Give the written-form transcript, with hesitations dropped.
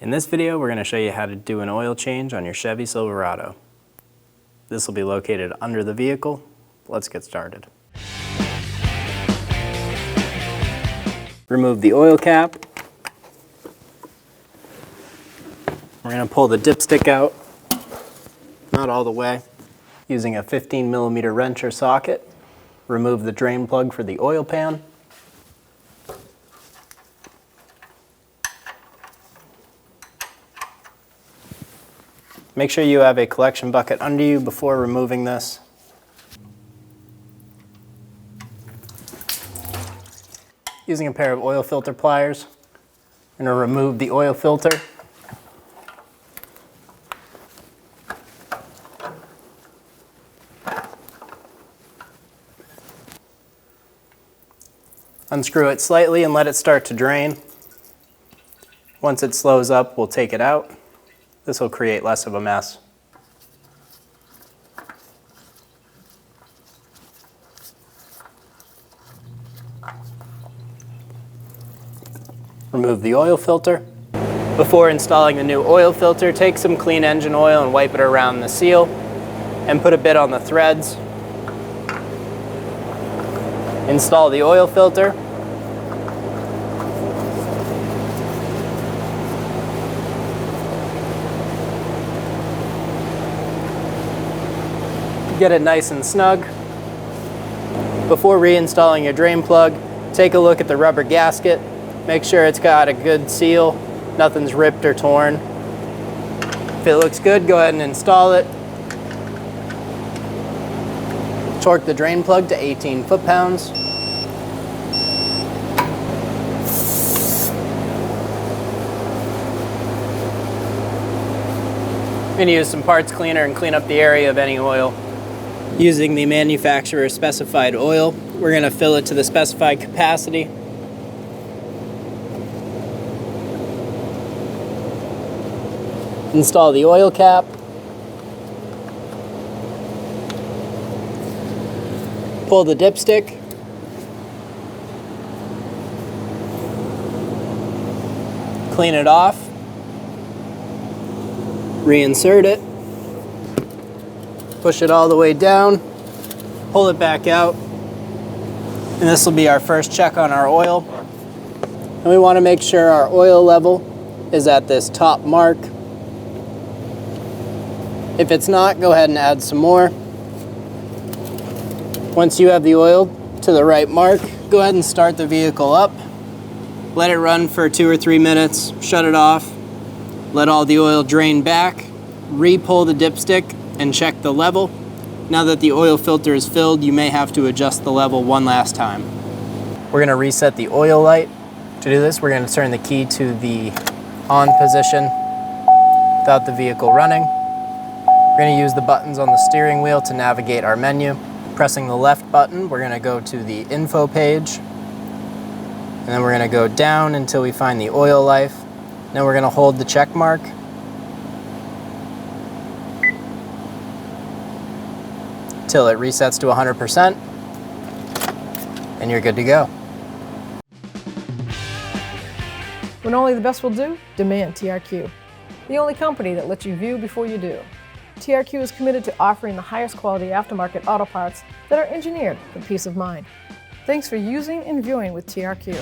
In this video, we're going to show you how to do an oil change on your Chevy Silverado. This will be located under the vehicle. Let's get started. Remove the oil cap. We're going to pull the dipstick out, not all the way. Using a 15mm wrench or socket, remove the drain plug for the oil pan. Make sure you have a collection bucket under you before removing this. Using a pair of oil filter pliers, I'm going to remove the oil filter. Unscrew it slightly and let it start to drain. Once it slows up, we'll take it out. This will create less of a mess. Remove the oil filter. Before installing the new oil filter, take some clean engine oil and wipe it around the seal and put a bit on the threads. Install the oil filter. Get it nice and snug. Before reinstalling your drain plug, take a look at the rubber gasket. Make sure it's got a good seal, nothing's ripped or torn. If it looks good, go ahead and install it. Torque the drain plug to 18 foot-pounds. I'm going to use some parts cleaner and clean up the area of any oil. Using the manufacturer's specified oil, we're going to fill it to the specified capacity. Install the oil cap. Pull the dipstick. Clean it off. Reinsert it. Push it all the way down. Pull it back out. And this will be our first check on our oil. And we want to make sure our oil level is at this top mark. If it's not, go ahead and add some more. Once you have the oil to the right mark, go ahead and start the vehicle up. Let it run for 2 or 3 minutes, shut it off, let all the oil drain back, re-pull the dipstick and check the level. Now that the oil filter is filled, you may have to adjust the level one last time. We're going to reset the oil light. To do this, we're going to turn the key to the on position without the vehicle running. We're going to use the buttons on the steering wheel to navigate our menu. Pressing the left button, we're going to go to the info page. And then we're going to go down until we find the oil life. Then we're going to hold the check mark. Till it resets to 100%. And you're good to go. When only the best will do, demand TRQ. The only company that lets you view before you do. TRQ is committed to offering the highest quality aftermarket auto parts that are engineered for peace of mind. Thanks for using and viewing with TRQ.